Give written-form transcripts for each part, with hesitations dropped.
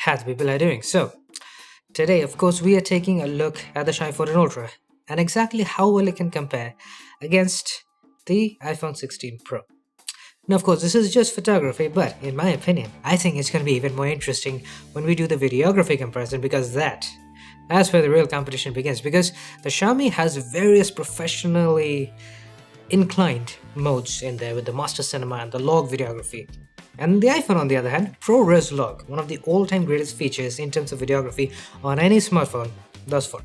how the people are doing. So, today, of course, we are taking a look at the Xiaomi 14 Ultra and exactly how well it can compare against the iPhone 16 Pro. Now, of course, this is just photography, but in my opinion, I think it's going to be even more interesting when we do the videography comparison because that's where the real competition begins. Because the Xiaomi has various professionally inclined modes in there with the master cinema and the log videography. And the iPhone, on the other hand, ProRes Log, one of the all-time greatest features in terms of videography on any smartphone thus far.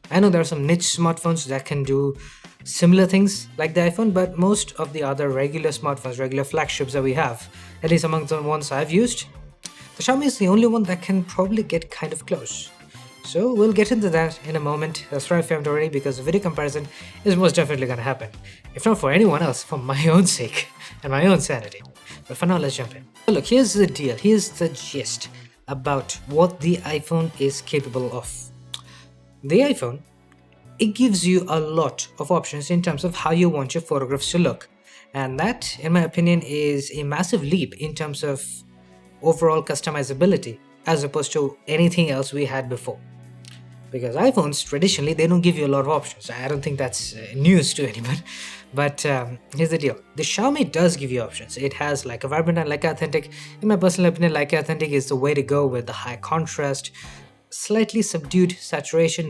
I know there are some niche smartphones that can do similar things like the iPhone, but most of the other regular smartphones, regular flagships that we have, at least among the ones I've used, the Xiaomi is the only one that can probably get kind of close. So we'll get into that in a moment. That's right, if you haven't already, because the video comparison is most definitely going to happen. If not for anyone else, for my own sake and my own sanity. But for now, let's jump in. So look, here's the deal. Here's the gist about what the iPhone is capable of. The iPhone, it gives you a lot of options in terms of how you want your photographs to look. And that, in my opinion, is a massive leap in terms of overall customizability as opposed to anything else we had before. Because iPhones, traditionally, they don't give you a lot of options. I don't think that's news to anyone. But here's the deal. The Xiaomi does give you options. It has Leica Vibrant and Leica Authentic. In my personal opinion, Leica Authentic is the way to go with the high contrast, slightly subdued saturation,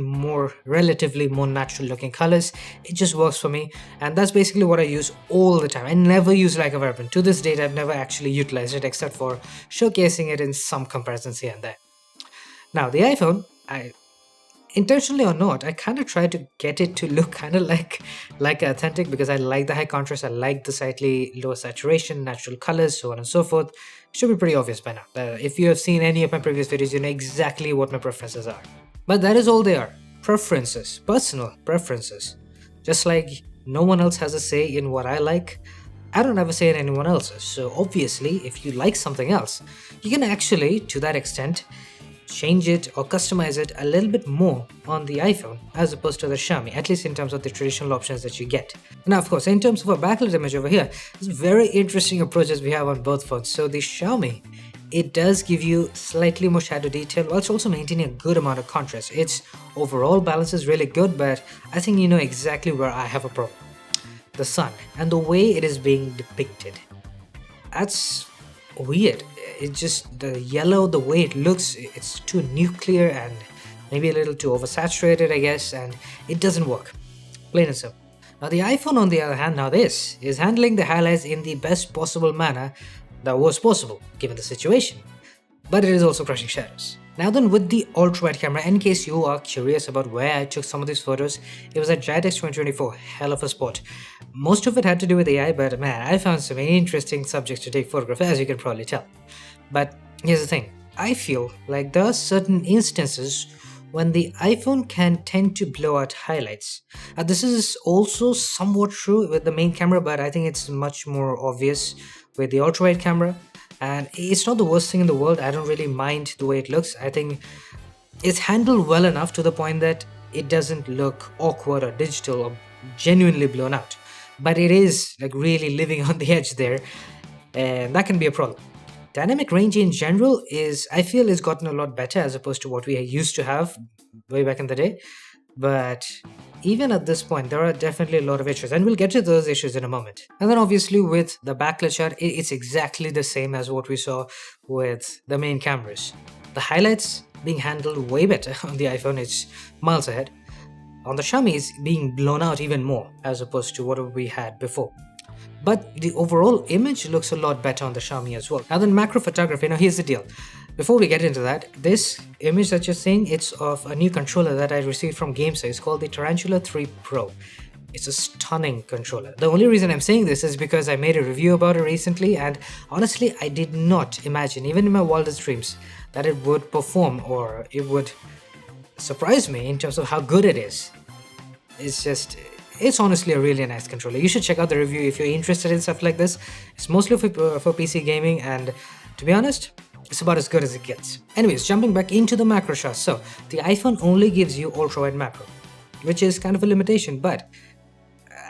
relatively more natural looking colors. It just works for me, and that's basically what I use all the time. I never use Leica Vibrant. To this date, I've never actually utilized it except for showcasing it in some comparisons here and there. Now, the iPhone, I intentionally or not, I kind of try to get it to look kind of like authentic because I like the high contrast, I like the slightly lower saturation, natural colors, so on and so forth. It should be pretty obvious by now. If you have seen any of my previous videos, you know exactly what my preferences are. But that is all they are. Preferences, personal preferences. Just like no one else has a say in what I like, I don't have a say in anyone else's. So obviously, if you like something else, you can actually, to that extent, change it or customize it a little bit more on the iPhone as opposed to the Xiaomi, at least in terms of the traditional options that you get. Now, of course, in terms of a backlit image over here, it's very interesting approaches we have on both phones. So the Xiaomi, it does give you slightly more shadow detail whilst also maintaining a good amount of contrast. Its overall balance is really good, but I think you know exactly where I have a problem. The sun and the way it is being depicted. That's weird. It's just the yellow, the way it looks, it's too nuclear and maybe a little too oversaturated, I guess, and it doesn't work. Plain and simple. Now the iPhone, on the other hand, now this is handling the highlights in the best possible manner that was possible given the situation, but it is also crushing shadows. Now then, with the ultrawide camera, in case you are curious about where I took some of these photos, it was at Gytex 2024, hell of a spot. Most of it had to do with AI, but man, I found some interesting subjects to take photographs, as you can probably tell. But here's the thing, I feel like there are certain instances when the iPhone can tend to blow out highlights. This is also somewhat true with the main camera, but I think it's much more obvious with the ultrawide camera. And it's not the worst thing in the world. I don't really mind the way it looks. I think it's handled well enough to the point that it doesn't look awkward or digital or genuinely blown out. But it is like really living on the edge there, and that can be a problem. Dynamic range in general I feel has gotten a lot better as opposed to what we used to have way back in the day. But even at this point, there are definitely a lot of issues, and we'll get to those issues in a moment. And then obviously with the backlit shot, it's exactly the same as what we saw with the main cameras. The highlights being handled way better on the iPhone, it's miles ahead. On the Xiaomi, it's being blown out even more as opposed to what we had before. But the overall image looks a lot better on the Xiaomi as well. Now then, macro photography. Now here's the deal. Before we get into that, this image that you're seeing, it's of a new controller that I received from GameSir. It's called the Tarantula 3 Pro. It's a stunning controller. The only reason I'm saying this is because I made a review about it recently, and honestly, I did not imagine, even in my wildest dreams, that it would perform or it would surprise me in terms of how good it is. It's honestly a really nice controller. You should check out the review if you're interested in stuff like this. It's mostly for PC gaming, and to be honest, it's about as good as it gets. Anyways, jumping back into the macro shots. So the iPhone only gives you ultra-wide macro, which is kind of a limitation, but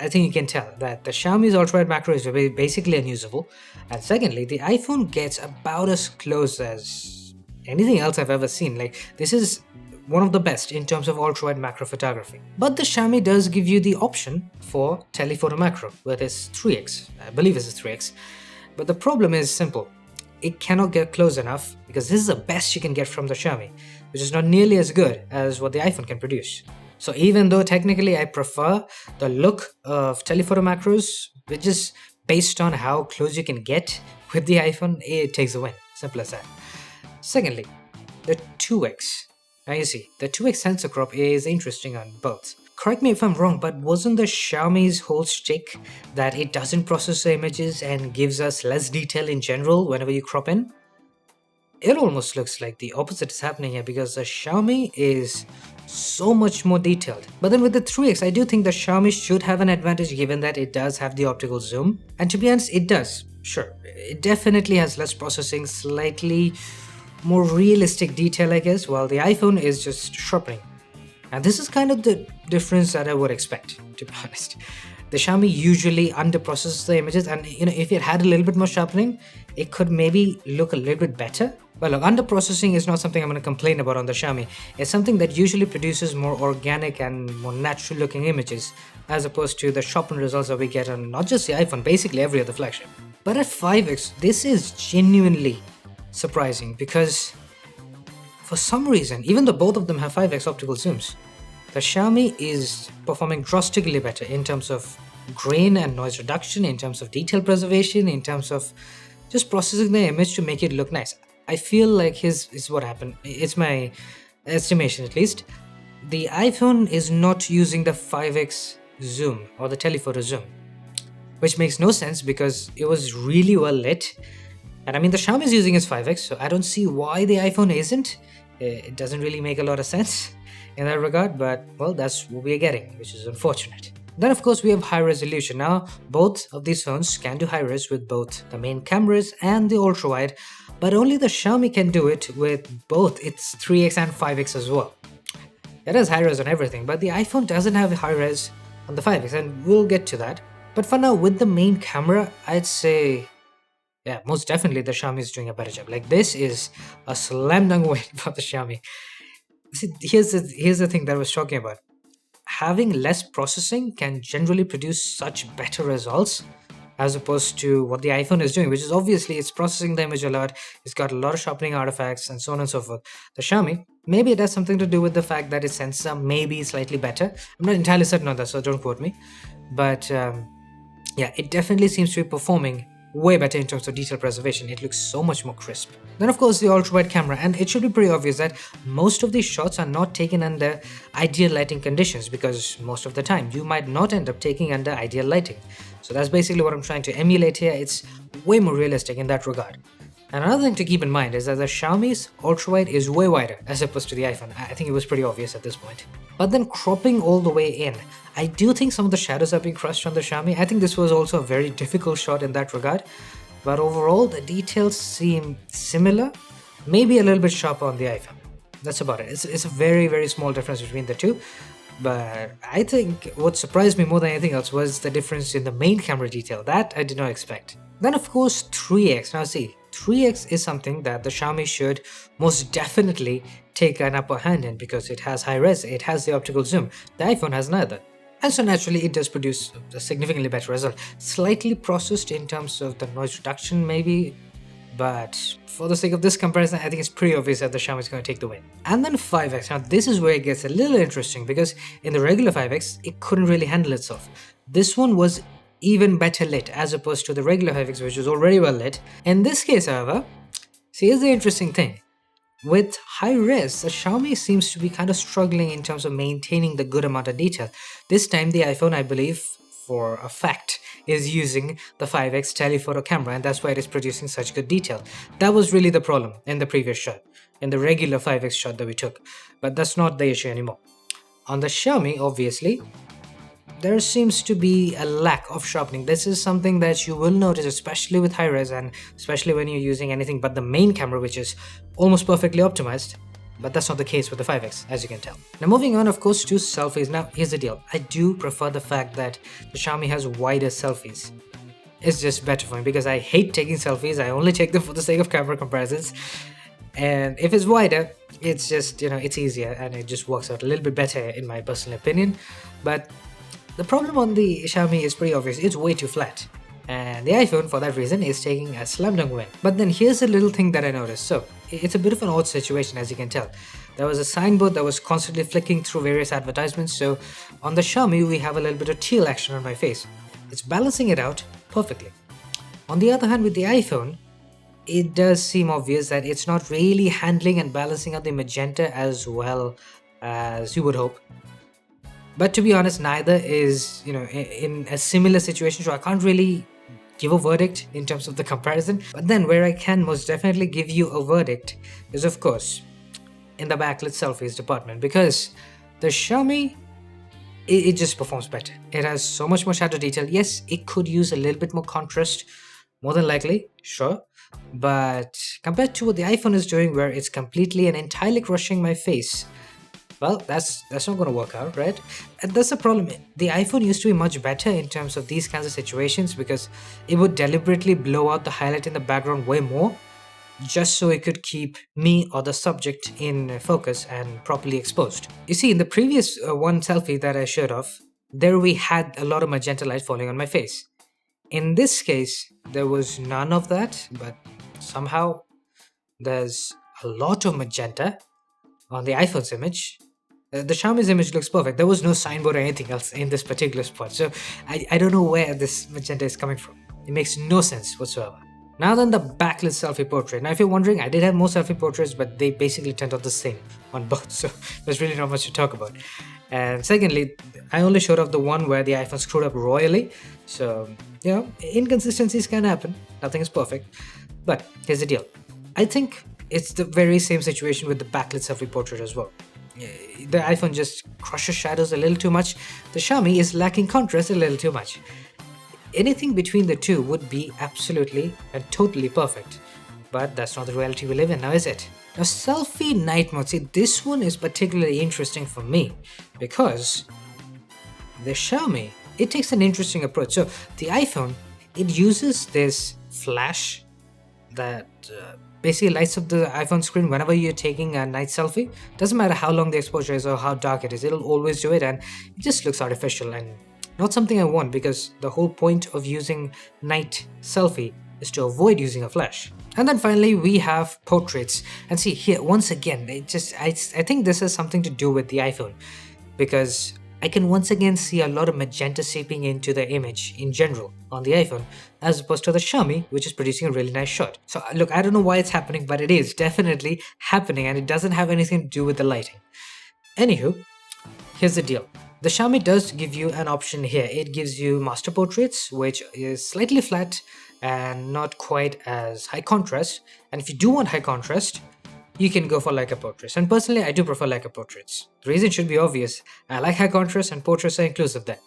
I think you can tell that the Xiaomi's ultra-wide macro is basically unusable. And secondly, the iPhone gets about as close as anything else I've ever seen. Like, this is one of the best in terms of ultra-wide macro photography. But the Xiaomi does give you the option for telephoto macro with its 3x. I believe it's a 3x. But the problem is simple. It cannot get close enough because this is the best you can get from the Xiaomi, which is not nearly as good as what the iPhone can produce. So even though technically I prefer the look of telephoto macros, which is based on how close you can get with the iPhone, it takes the win. Simple as that. Secondly, the 2x. Now you see, the 2x sensor crop is interesting on both. Correct me if I'm wrong, but wasn't the Xiaomi's whole shtick that it doesn't process the images and gives us less detail in general whenever you crop in? It almost looks like the opposite is happening here because the Xiaomi is so much more detailed. But then with the 3x, I do think the Xiaomi should have an advantage given that it does have the optical zoom. And to be honest, it does. Sure, it definitely has less processing, slightly more realistic detail, I guess, while the iPhone is just sharpening. And this is kind of the difference that I would expect, to be honest. The Xiaomi usually underprocesses the images, and if it had a little bit more sharpening, it could maybe look a little bit better. But look, underprocessing is not something I'm going to complain about on the Xiaomi. It's something that usually produces more organic and more natural looking images, as opposed to the sharpened results that we get on not just the iPhone, basically every other flagship. But at 5x, this is genuinely surprising because for some reason, even though both of them have 5x optical zooms, the Xiaomi is performing drastically better in terms of grain and noise reduction, in terms of detail preservation, in terms of just processing the image to make it look nice. I feel like is what happened. It's my estimation at least. The iPhone is not using the 5x zoom or the telephoto zoom, which makes no sense because it was really well lit. And I mean, the Xiaomi is using its 5x, so I don't see why the iPhone isn't. It doesn't really make a lot of sense in that regard, but well, that's what we're getting, which is unfortunate. Then of course we have high resolution. Now, both of these phones can do high res with both the main cameras and the ultra wide, but only the Xiaomi can do it with both its 3x and 5x as well. It has high res on everything, but the iPhone doesn't have high res on the 5x, and we'll get to that. But for now, with the main camera, I'd say, yeah, most definitely the Xiaomi is doing a better job. Like, this is a slam dunk win for the Xiaomi. See, here's the thing that I was talking about. Having less processing can generally produce such better results as opposed to what the iPhone is doing, which is obviously it's processing the image a lot, it's got a lot of sharpening artifacts and so on and so forth. The Xiaomi, maybe it has something to do with the fact that its sensor may be slightly better. I'm not entirely certain on that, so don't quote me. But yeah, it definitely seems to be performing way better in terms of detail preservation. It looks so much more crisp. Then of course the ultra-wide camera, and it should be pretty obvious that most of these shots are not taken under ideal lighting conditions, because most of the time you might not end up taking under ideal lighting. So that's basically what I'm trying to emulate here. It's way more realistic in that regard. And another thing to keep in mind is that the Xiaomi's ultra-wide is way wider as opposed to the iPhone. I think it was pretty obvious at this point. But then cropping all the way in, I do think some of the shadows are being crushed on the Xiaomi. I think this was also a very difficult shot in that regard. But overall, the details seem similar, maybe a little bit sharper on the iPhone. That's about it. It's a very, very small difference between the two. But I think what surprised me more than anything else was the difference in the main camera detail. That I did not expect. Then of course 3x. Now see, 3x is something that the Xiaomi should most definitely take an upper hand in because it has high res, it has the optical zoom. The iPhone has neither. And so naturally it does produce a significantly better result. Slightly processed in terms of the noise reduction maybe, but for the sake of this comparison, I think it's pretty obvious that the Xiaomi is going to take the win. And then 5x. Now this is where it gets a little interesting because in the regular 5x, it couldn't really handle itself. This one was even better lit as opposed to the regular 5x, which was already well lit. In this case, however, see, here's the interesting thing. With high res, the Xiaomi seems to be kind of struggling in terms of maintaining the good amount of detail. This time the iPhone, I believe, for a fact, is using the 5x telephoto camera, and that's why it is producing such good detail. That was really the problem in the previous shot, in the regular 5x shot that we took, but that's not the issue anymore. On the Xiaomi, obviously, there seems to be a lack of sharpening. This is something that you will notice, especially with high res and especially when you're using anything but the main camera, which is almost perfectly optimized. But that's not the case with the 5x, as you can tell. Now moving on, of course, to selfies. Now here's the deal. I do prefer the fact that the Xiaomi has wider selfies. It's just better for me because I hate taking selfies. I only take them for the sake of camera comparisons. And if it's wider, it's just, it's easier and it just works out a little bit better in my personal opinion. But the problem on the Xiaomi is pretty obvious. It's way too flat. And the iPhone, for that reason, is taking a slam dunk win. But then here's a little thing that I noticed. So it's a bit of an odd situation, as you can tell. There was a signboard that was constantly flicking through various advertisements. So on the Xiaomi, we have a little bit of teal action on my face. It's balancing it out perfectly. On the other hand, with the iPhone, it does seem obvious that it's not really handling and balancing out the magenta as well as you would hope. But to be honest, neither is, in a similar situation, so I can't really give a verdict in terms of the comparison. But then where I can most definitely give you a verdict is, of course, in the backlit selfies department, because the Xiaomi, it just performs better. It has so much more shadow detail. Yes, it could use a little bit more contrast, more than likely, sure. But compared to what the iPhone is doing, where it's completely and entirely crushing my face, well, that's not going to work out, right? And that's the problem. The iPhone used to be much better in terms of these kinds of situations, because it would deliberately blow out the highlight in the background way more, just so it could keep me or the subject in focus and properly exposed. You see, in the previous one selfie that I showed off, there we had a lot of magenta light falling on my face. In this case, there was none of that, but somehow there's a lot of magenta on the iPhone's image. The Xiaomi's image looks perfect. There was no signboard or anything else in this particular spot, so I don't know where this magenta is coming from. It makes no sense whatsoever. Now then, the backlit selfie portrait. Now if you're wondering, I did have more selfie portraits, but they basically turned out the same on both, so there's really not much to talk about. And secondly, I only showed off the one where the iPhone screwed up royally, so inconsistencies can happen. Nothing is perfect. But here's the deal. I think it's the very same situation with the backlit selfie portrait as well. The iPhone just crushes shadows a little too much. The Xiaomi is lacking contrast a little too much. Anything between the two would be absolutely and totally perfect. But that's not the reality we live in now, is it? Now, selfie night mode. See, this one is particularly interesting for me, because the Xiaomi, it takes an interesting approach. So the iPhone, it uses this flash that basically lights up the iPhone screen whenever you're taking a night selfie. Doesn't matter how long the exposure is or how dark it is, it'll always do it, and it just looks artificial and not something I want, because the whole point of using night selfie is to avoid using a flash. And then finally we have portraits, and see here once again, I think this has something to do with the iPhone, because I can once again see a lot of magenta seeping into the image in general on the iPhone, as opposed to the Xiaomi, which is producing a really nice shot. So look, I don't know why it's happening, but it is definitely happening, and it doesn't have anything to do with the lighting. Anywho, here's the deal. The Xiaomi does give you an option here. It gives you master portraits, which is slightly flat and not quite as high contrast. And if you do want high contrast, you can go for Leica portraits. And personally, I do prefer Leica portraits. The reason should be obvious. I like high contrast, and portraits are inclusive there.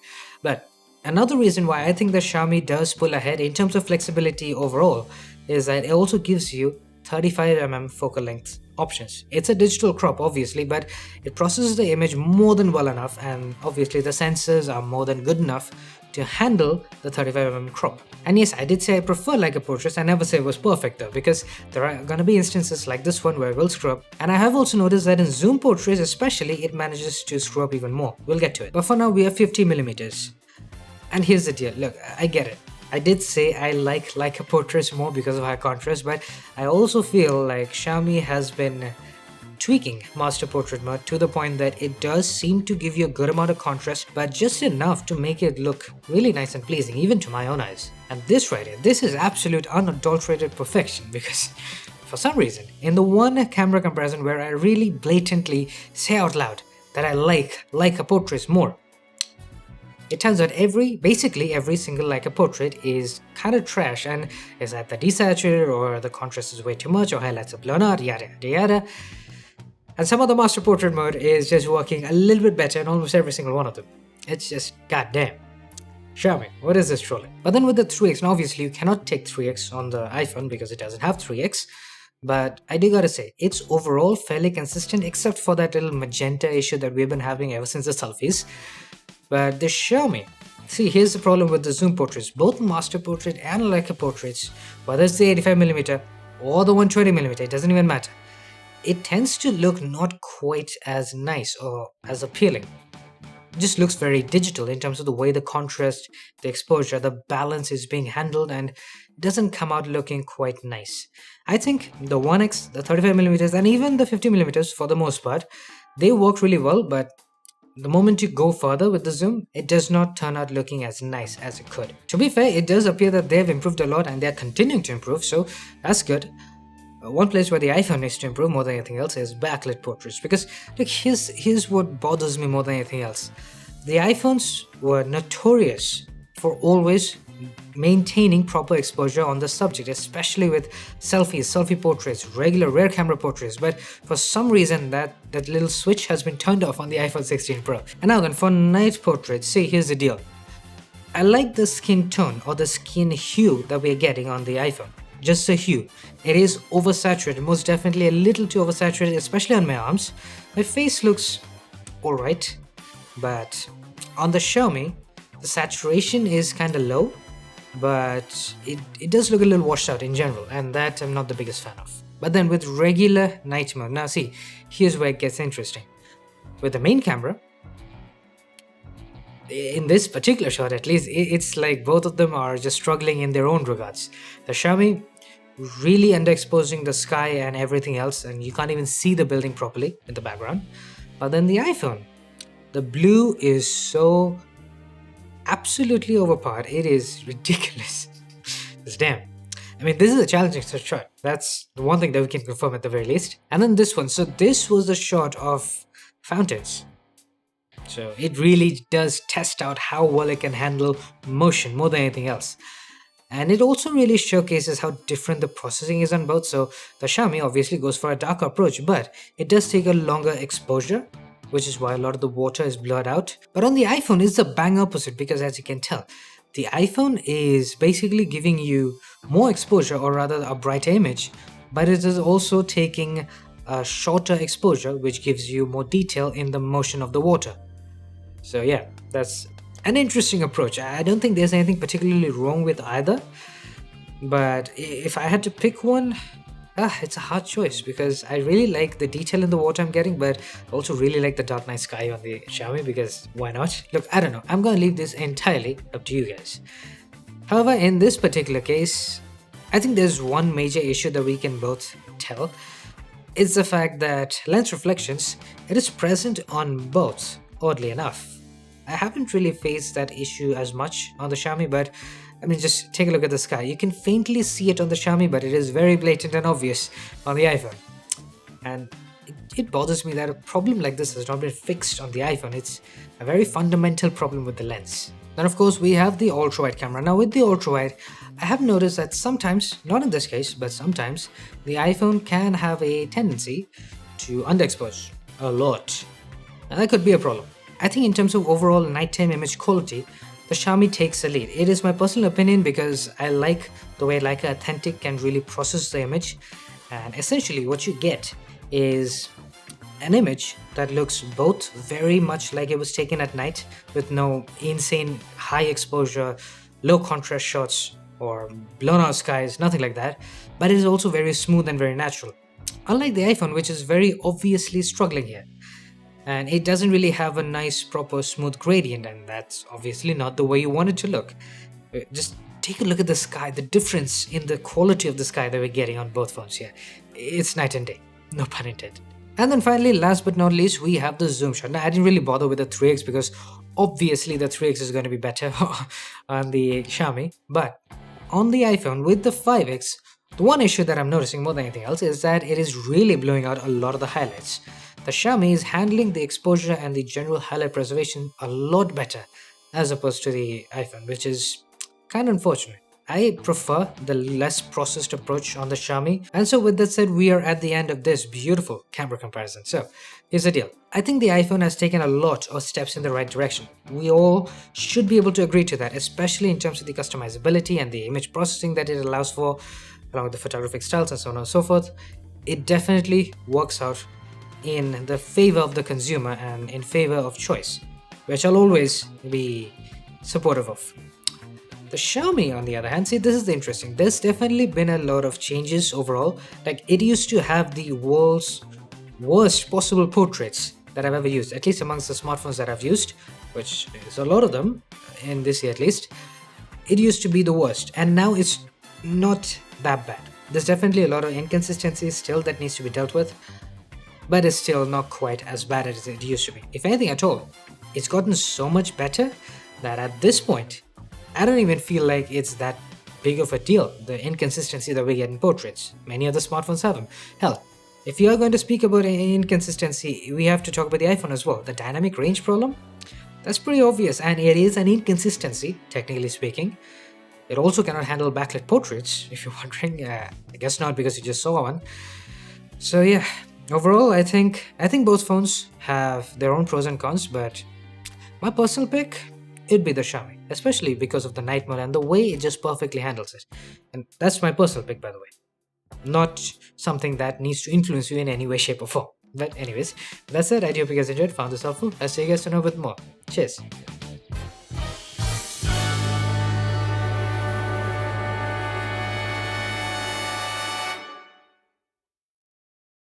But another reason why I think the Xiaomi does pull ahead in terms of flexibility overall is that it also gives you 35mm focal length options. It's a digital crop, obviously, but it processes the image more than well enough, and obviously the sensors are more than good enough to handle the 35mm crop. And yes, I did say I prefer Leica portraits. I never say it was perfect though, because there are gonna be instances like this one where it will screw up. And I have also noticed that in zoom portraits especially, it manages to screw up even more. We'll get to it. But for now, we have 50mm. And here's the deal. Look, I get it. I did say I like Leica portraits more because of high contrast, but I also feel like Xiaomi has been tweaking master portrait mode to the point that it does seem to give you a good amount of contrast, but just enough to make it look really nice and pleasing, even to my own eyes. And this right here, this is absolute unadulterated perfection, because for some reason, in the one camera comparison where I really blatantly say out loud that I like Leica portraits more, it turns out basically every single Leica portrait is kind of trash and is either desaturated, or the contrast is way too much, or highlights are blown out, yada yada yada. And some of the master portrait mode is just working a little bit better in almost every single one of them. It's just goddamn. Xiaomi, what is this trolling? But then with the 3x, now obviously you cannot take 3x on the iPhone because it doesn't have 3x. But I do gotta say, it's overall fairly consistent, except for that little magenta issue that we've been having ever since the selfies. But the Xiaomi, see, here's the problem with the zoom portraits. Both master portrait and Leica portraits, whether it's the 85mm or the 120mm, it doesn't even matter. it tends to look not quite as nice or as appealing. It just looks very digital in terms of the way the contrast, the exposure, the balance is being handled, and it doesn't come out looking quite nice. I think the 1x, the 35mm, and even the 50mm for the most part, they work really well, but the moment you go further with the zoom, it does not turn out looking as nice as it could. To be fair, it does appear that they've improved a lot and they're continuing to improve, so that's good. One place where the iPhone needs to improve more than anything else is backlit portraits. Because look, here's what bothers me more than anything else. The iPhones were notorious for always maintaining proper exposure on the subject, especially with selfies, selfie portraits, regular rear camera portraits. But for some reason, that little switch has been turned off on the iPhone 16 Pro. And now then, for night portraits, see, here's the deal. I like the skin tone or the skin hue that we're getting on the iPhone. Just the hue. It is oversaturated, most definitely a little too oversaturated, especially on my arms. My face looks alright, but on the Xiaomi, the saturation is kind of low, but it does look a little washed out in general, and that I'm not the biggest fan of. But then with regular night mode, now see, here's where it gets interesting. With the main camera, in this particular shot at least, it's like both of them are just struggling in their own regards. The Xiaomi really underexposing the sky and everything else, and you can't even see the building properly in the background. But then the iPhone, the blue is so absolutely overpowered, it is ridiculous. It's damn. I mean, this is a challenging shot. That's the one thing that we can confirm at the very least. And then this one. So this was the shot of fountains. So it really does test out how well it can handle motion more than anything else. And it also really showcases how different the processing is on both. So the Xiaomi obviously goes for a darker approach, but it does take a longer exposure, which is why a lot of the water is blurred out. But on the iPhone, it's the bang opposite, because as you can tell, the iPhone is basically giving you more exposure, or rather a brighter image, but it is also taking a shorter exposure, which gives you more detail in the motion of the water. So yeah, that's an interesting approach. I don't think there's anything particularly wrong with either, but if I had to pick one, it's a hard choice, because I really like the detail in the water I'm getting, but I also really like the dark night sky on the Xiaomi, because why not? Look, I don't know, I'm gonna leave this entirely up to you guys. However, in this particular case, I think there's one major issue that we can both tell. It's the fact that lens reflections, it is present on both, oddly enough. I haven't really faced that issue as much on the Xiaomi, but I mean, just take a look at the sky. You can faintly see it on the Xiaomi, but it is very blatant and obvious on the iPhone. And it bothers me that a problem like this has not been fixed on the iPhone. It's a very fundamental problem with the lens. Then of course we have the ultrawide camera. Now with the ultrawide, I have noticed that sometimes, not in this case, but sometimes, the iPhone can have a tendency to underexpose a lot. And that could be a problem. I think in terms of overall nighttime image quality, the Xiaomi takes the lead. It is my personal opinion, because I like the way Leica Authentic can really process the image, and essentially what you get is an image that looks both very much like it was taken at night, with no insane high exposure, low contrast shots or blown out skies, nothing like that, but it is also very smooth and very natural. Unlike the iPhone, which is very obviously struggling here. And it doesn't really have a nice proper smooth gradient, and that's obviously not the way you want it to look. Just take a look at the sky, the difference in the quality of the sky that we're getting on both phones here. It's night and day, no pun intended. And then finally, last but not least, we have the zoom shot. Now I didn't really bother with the 3x, because obviously the 3x is going to be better on the Xiaomi, but on the iPhone with the 5x, the one issue that I'm noticing more than anything else is that it is really blowing out a lot of the highlights. The Xiaomi is handling the exposure and the general highlight preservation a lot better as opposed to the iPhone, which is kind of unfortunate. I prefer the less processed approach on the Xiaomi. And so with that said, we are at the end of this beautiful camera comparison. So here's the deal. I think the iPhone has taken a lot of steps in the right direction. We all should be able to agree to that, especially in terms of the customizability and the image processing that it allows for, along with the photographic styles and so on and so forth. It definitely works out in the favor of the consumer and in favor of choice, which I'll always be supportive of. The Xiaomi, on the other hand, see, this is interesting. There's definitely been a lot of changes overall. Like, it used to have the world's worst possible portraits that I've ever used, at least amongst the smartphones that I've used, which is a lot of them in this year at least. It used to be the worst, and now it's not that bad. There's definitely a lot of inconsistencies still that needs to be dealt with, but it's still not quite as bad as it used to be. If anything at all, it's gotten so much better that at this point, I don't even feel like it's that big of a deal, the inconsistency that we get in portraits. Many other smartphones have them. Hell, if you are going to speak about inconsistency, we have to talk about the iPhone as well. The dynamic range problem? That's pretty obvious, and it is an inconsistency, technically speaking. It also cannot handle backlit portraits, if you're wondering. I guess not, because you just saw one. So yeah, overall, I think both phones have their own pros and cons, but my personal pick, it'd be the Xiaomi, especially because of the night mode and the way it just perfectly handles it. And that's my personal pick, by the way. Not something that needs to influence you in any way, shape, or form. But anyways, that's it. I do hope you guys enjoyed, found this helpful. I'll see you guys to know with more. Cheers.